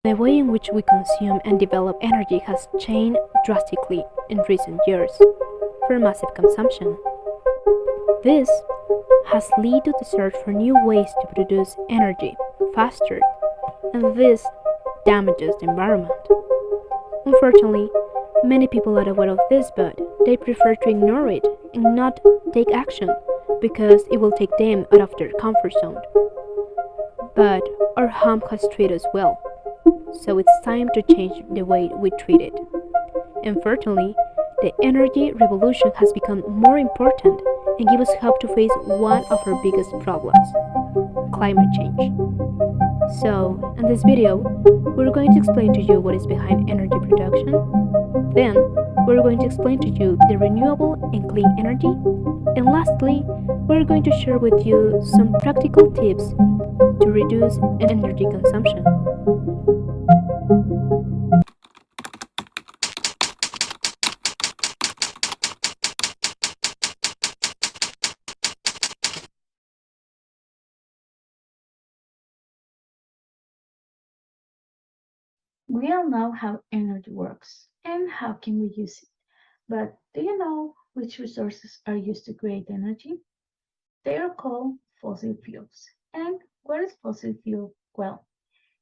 The way in which we consume and develop energy has changed drastically in recent years for massive consumption. This has led to the search for new ways to produce energy faster, and this damages the environment. Unfortunately, many people are aware of this, but they prefer to ignore it and not take action because it will take them out of their comfort zone. But our home has treated us well, so it's time to change the way we treat it. Unfortunately, the energy revolution has become more important and gives us hope to face one of our biggest problems, climate change. So, in this video, we're going to explain to you what is behind energy production. Then, we're going to explain to you the renewable and clean energy. And lastly, we're going to share with you some practical tips to reduce energy consumption. We all know how energy works and how can we use it. But do you know which resources are used to create energy? They are called fossil fuels. And what is fossil fuel? Well,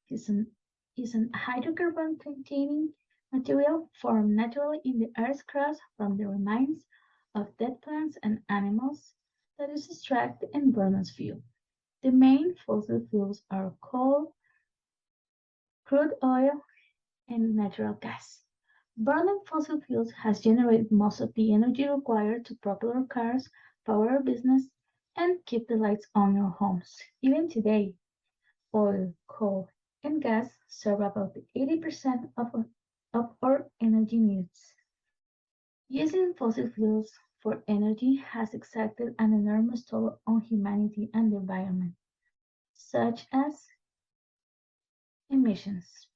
it's an hydrocarbon containing material formed naturally in the Earth's crust from the remains of dead plants and animals that is extracted and burned as fuel. The main fossil fuels are coal, crude oil, and natural gas. Burning fossil fuels has generated most of the energy required to propel our cars, power our business, and keep the lights on in our homes. Even today, oil, coal, and gas serve about 80% of our energy needs. Using fossil fuels for energy has exacted an enormous toll on humanity and the environment, such as emissions.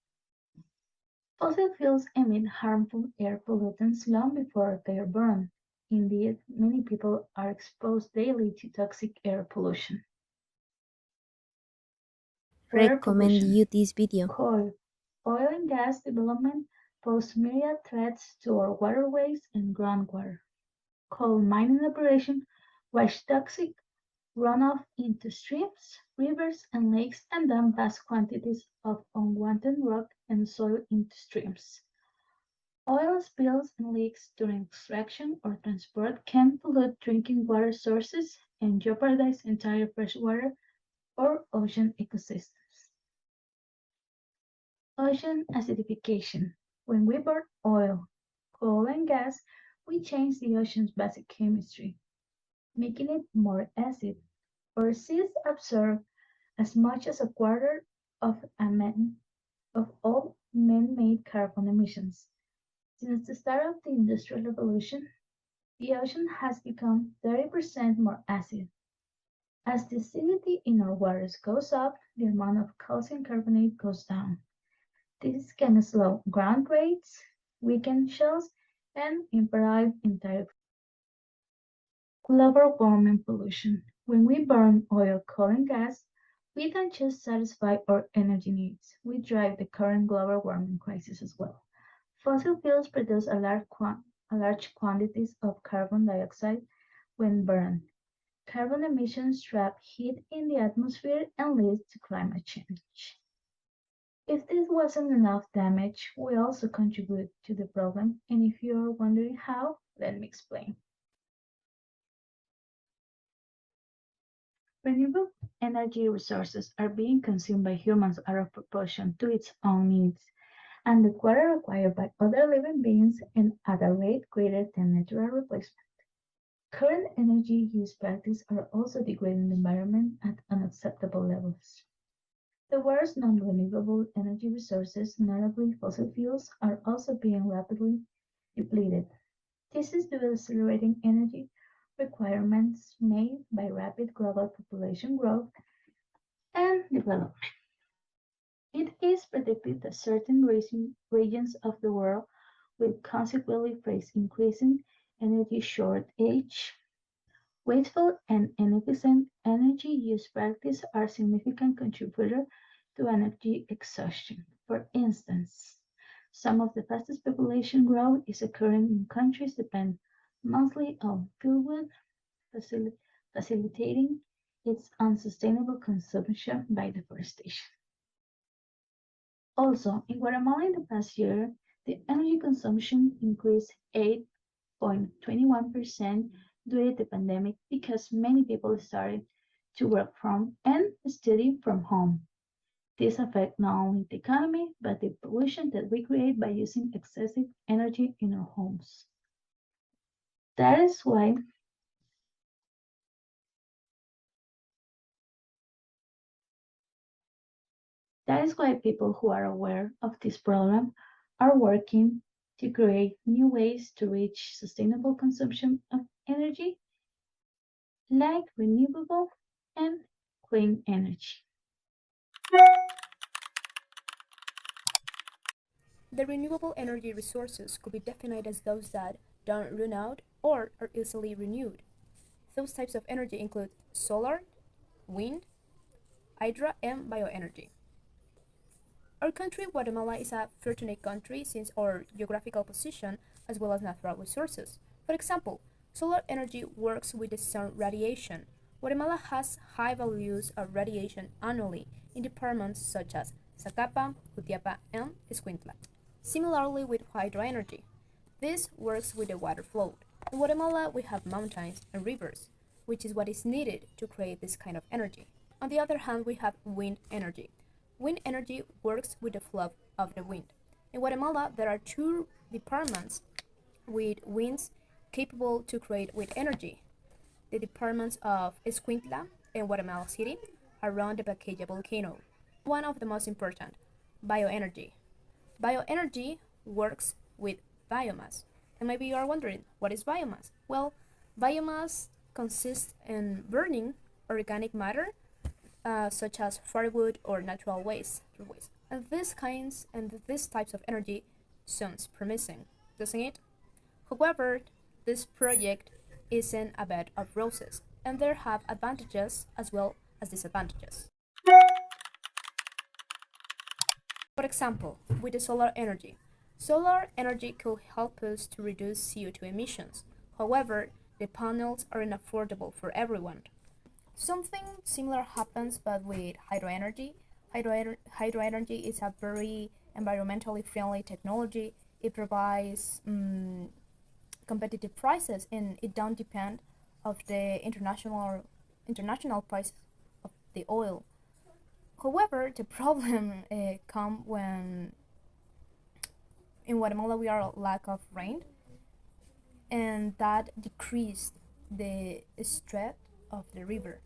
Fossil fuels emit harmful air pollutants long before they are burned. Indeed, many people are exposed daily to toxic air pollution. Water Recommend pollution. you this video. Coal, oil and gas development pose myriad threats to our waterways and groundwater. Coal mining operation wash toxic runoff into streams, rivers, and lakes and dump vast quantities of unwanted rock and soil into streams. Oil spills and leaks during extraction or transport can pollute drinking water sources and jeopardize entire freshwater or ocean ecosystems. Ocean acidification. When we burn oil, coal, and gas, we change the ocean's basic chemistry, making it more acid. Our seas absorb as much as a quarter of all man-made carbon emissions. Since the start of the Industrial Revolution, the ocean has become 30% more acid. As the acidity in our waters goes up, the amount of calcium carbonate goes down. This can slow ground rates, weaken shells, and imperil entire global warming pollution. When we burn oil, coal, and gas, we don't just satisfy our energy needs, we drive the current global warming crisis as well. Fossil fuels produce large quantities of carbon dioxide when burned. Carbon emissions trap heat in the atmosphere and lead to climate change. If this wasn't enough damage, we also contribute to the problem, and if you're wondering how, let me explain. Renewable energy resources are being consumed by humans out of proportion to its own needs, and the water required by other living beings and at a rate greater than natural replacement. Current energy use practices are also degrading the environment at unacceptable levels. The world's non-renewable energy resources, notably fossil fuels, are also being rapidly depleted. This is due to accelerating energy requirements made by rapid global population growth and development. It is predicted that certain regions of the world will consequently face increasing energy shortage. Wasteful and inefficient energy use practices are significant contributors to energy exhaustion. For instance, some of the fastest population growth is occurring in countries depend mostly on fuelwood, facil- facilitating its unsustainable consumption by deforestation. Also, in Guatemala in the past year, the energy consumption increased 8.21% during the pandemic because many people started to work from and study from home. This affects not only the economy, but the pollution that we create by using excessive energy in our homes. That is why that is why people who are aware of this problem are working to create new ways to reach sustainable consumption of energy like renewable and clean energy. The renewable energy resources could be defined as those that don't run out or are easily renewed. Those types of energy include solar, wind, hydro, and bioenergy. Our country, Guatemala, is a fortunate country since our geographical position as well as natural resources. For example, solar energy works with the sun radiation. Guatemala has high values of radiation annually in departments such as Zacapa, Jutiapa, and Escuintla. Similarly with hydroenergy, this works with the water flow. In Guatemala, we have mountains and rivers, which is what is needed to create this kind of energy. On the other hand, we have wind energy. Wind energy works with the flow of the wind. In Guatemala, there are two departments with winds capable to create wind energy. The departments of Escuintla and Guatemala City around the Baqueya volcano. One of the most important, bioenergy. Bioenergy works with biomass. And maybe you are wondering, what is biomass? Well, biomass consists in burning organic matter such as firewood or natural waste. And these types of energy sounds promising, doesn't it? However, this project isn't a bed of roses, and there have advantages as well as disadvantages. For example, with the solar energy could help us to reduce CO2 emissions. However, the panels aren't affordable for everyone. Something similar happens but with hydroenergy. Hydroenergy is a very environmentally friendly technology. It provides competitive prices and it don't depend of the international price of the oil. However, the problem come when in Guatemala we are lack of rain, and that decreased the strength of the river.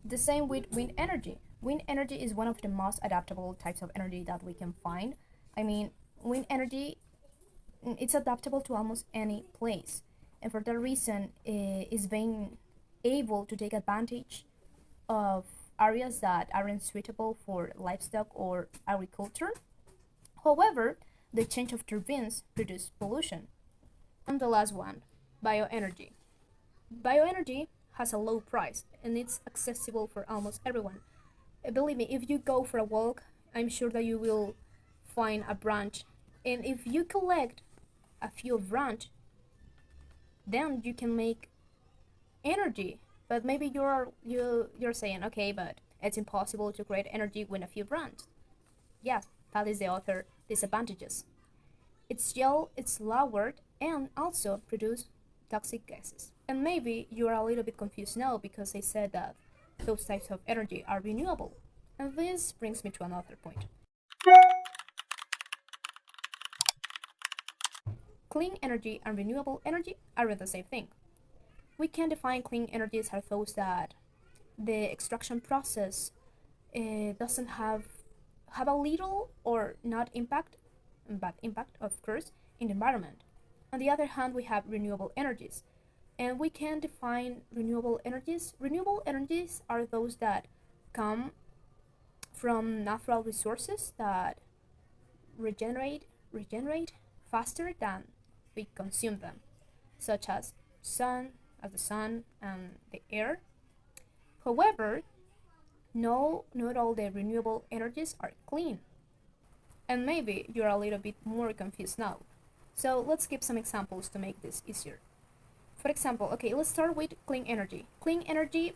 The same with wind energy. Wind energy is one of the most adaptable types of energy that we can find. I mean, wind energy it's adaptable to almost any place, and for that reason, is being able to take advantage of areas that aren't suitable for livestock or agriculture. However, the change of turbines produce pollution. And the last one, bioenergy. Bioenergy has a low price and it's accessible for almost everyone. Believe me, if you go for a walk, I'm sure that you will find a branch. And if you collect a few branch, then you can make energy. But maybe you're saying, okay, but it's impossible to create energy with a few branch. Yes, that is the other disadvantages. Its yield is lowered and also produce toxic gases. And maybe you are a little bit confused now because I said that those types of energy are renewable. And this brings me to another point. Clean energy and renewable energy aren't the same thing. We can define clean energies as those that the extraction process doesn't have a little or not impact, but impact of course in the environment. On the other hand, we have renewable energies, and we can define renewable energies. Renewable energies are those that come from natural resources that regenerate faster than we consume them, such as the sun and the air. However, no, not all the renewable energies are clean. And maybe you're a little bit more confused now. So let's give some examples to make this easier. For example, okay, let's start with clean energy. Clean energy,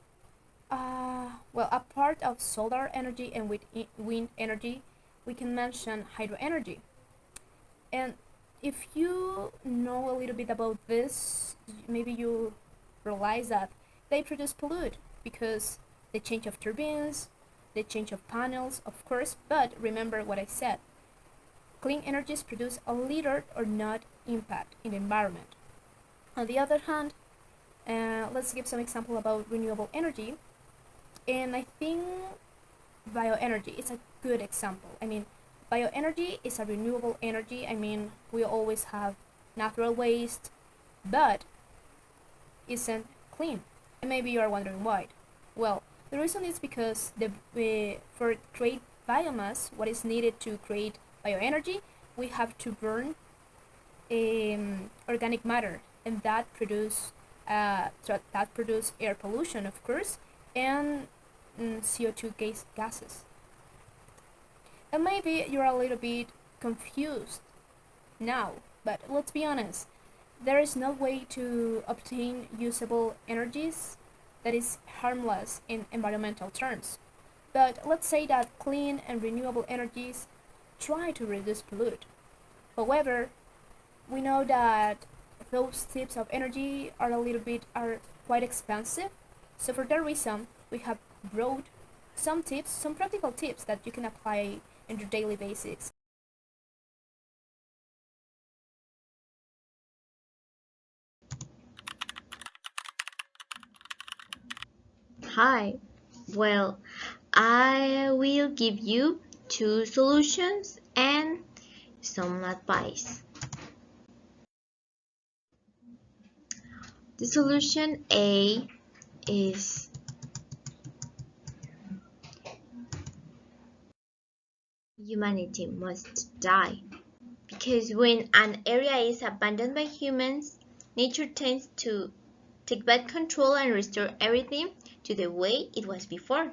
well, a part of solar energy and with wind energy, we can mention hydro energy. And if you know a little bit about this, maybe you realize that they produce pollute because the change of turbines, the change of panels, of course, but remember what I said. Clean energies produce a little or not impact in the environment. On the other hand, let's give some example about renewable energy. And I think bioenergy is a good example. I mean, bioenergy is a renewable energy. I mean, we always have natural waste, but isn't clean. And maybe you are wondering why. Well, the reason is because for create biomass, what is needed to create bioenergy, we have to burn organic matter, and that produce air pollution, of course, and CO2 gases. And maybe you're a little bit confused now, but let's be honest, there is no way to obtain usable energies that is harmless in environmental terms. But let's say that clean and renewable energies try to reduce pollute. However, we know that those types of energy are quite expensive. So for that reason, we have brought some tips, some practical tips that you can apply in your daily basics. Hi. Well, I will give you two solutions and some advice. The solution A is humanity must die. Because when an area is abandoned by humans, nature tends to take back control and restore everything to the way it was before.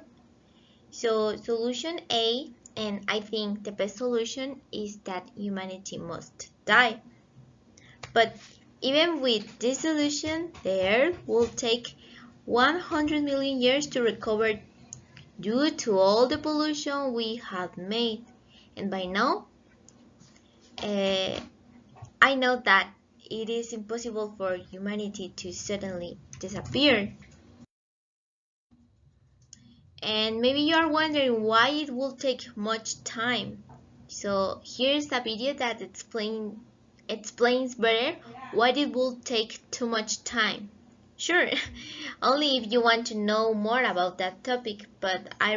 So solution A, and I think the best solution, is that humanity must die. But even with this solution, the Earth will take 100 million years to recover due to all the pollution we have made. And by now, I know that it is impossible for humanity to suddenly disappear. And maybe you are wondering why it will take much time. So here's a video that explains better why it will take too much time. Sure, only if you want to know more about that topic, but I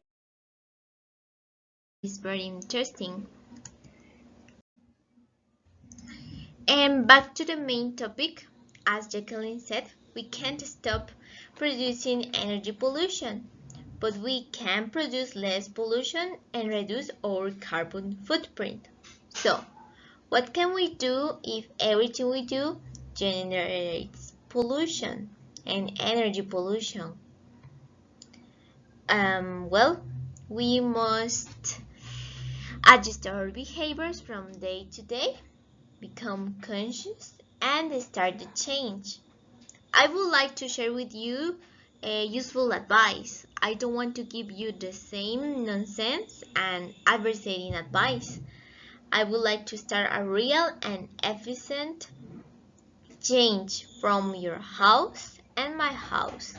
it's very interesting. And back to the main topic, as Jacqueline said, we can't stop producing energy pollution, but we can produce less pollution and reduce our carbon footprint. So, what can we do if everything we do generates pollution and energy pollution? Well, we must adjust our behaviors from day to day, become conscious, and start the change. I would like to share with you a useful advice. I don't want to give you the same nonsense and advertising advice. I would like to start a real and efficient change from your house and my house,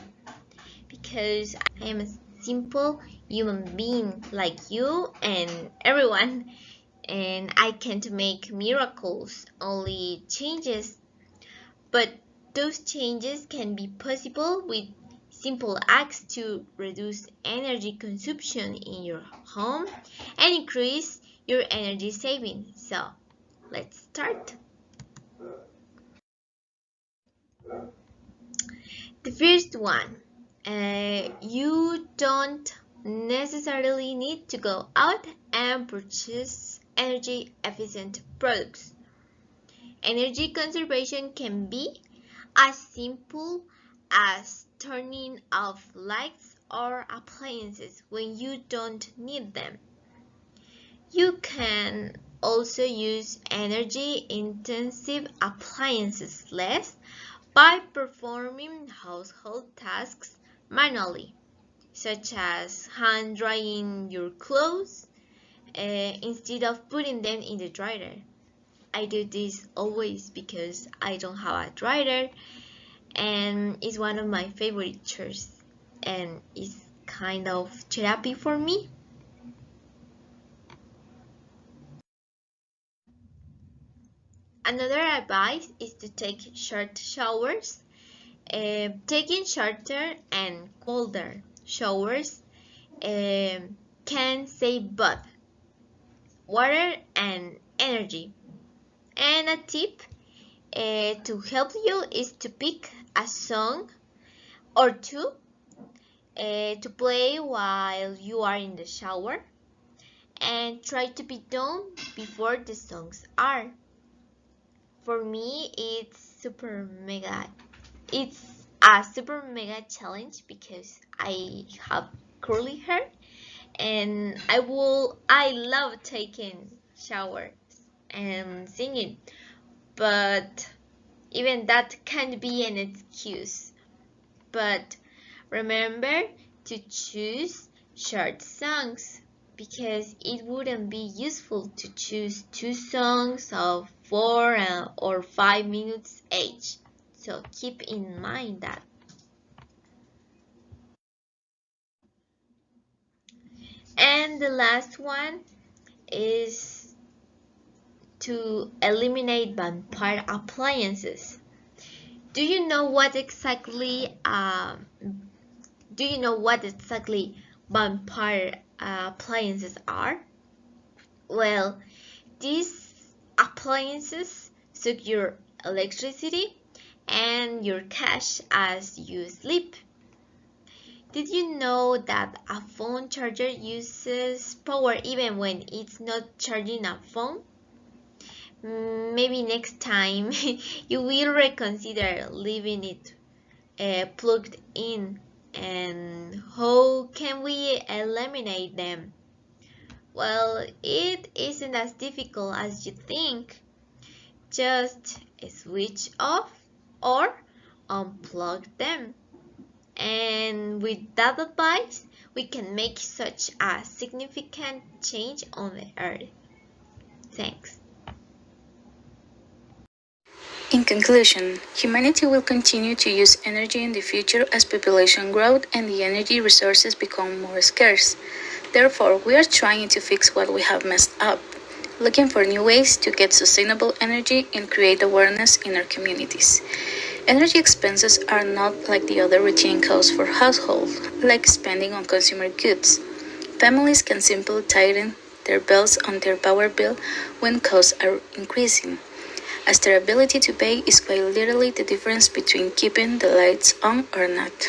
because I am a simple human being like you and everyone, and I can't make miracles, only changes. But those changes can be possible with simple acts to reduce energy consumption in your home and increase your energy saving. So let's start. The first one, you don't necessarily need to go out and purchase energy efficient products. Energy conservation can be as simple as turning off lights or appliances when you don't need them. You can also use energy-intensive appliances less by performing household tasks manually, such as hand drying your clothes instead of putting them in the dryer. I do this always because I don't have a dryer, and it's one of my favorite chores, and it's kind of therapy for me. Another advice is to take short showers. Taking shorter and colder showers can save both water and energy. And a tip to help you is to pick a song or two to play while you are in the shower, and try to be done before the songs are. For me, it's a super mega challenge because I have curly hair, and I love taking showers and singing, but even that can be an excuse. But remember to choose short songs, because it wouldn't be useful to choose two songs of 4 or 5 minutes each. So keep in mind that. And the last one is to eliminate vampire appliances. Do you know what exactly vampire appliances are? Well, these appliances suck your electricity and your cash as you sleep. Did you know that a phone charger uses power even when it's not charging a phone? Maybe next time you will reconsider leaving it plugged in. And how can we eliminate them? Well, it isn't as difficult as you think. Just switch off or unplug them. And with that advice, we can make such a significant change on the earth. Thanks. In conclusion, humanity will continue to use energy in the future as population grows and the energy resources become more scarce. Therefore, we are trying to fix what we have messed up, looking for new ways to get sustainable energy and create awareness in our communities. Energy expenses are not like the other routine costs for households, like spending on consumer goods. Families can simply tighten their belts on their power bill when costs are increasing, as their ability to pay is quite literally the difference between keeping the lights on or not.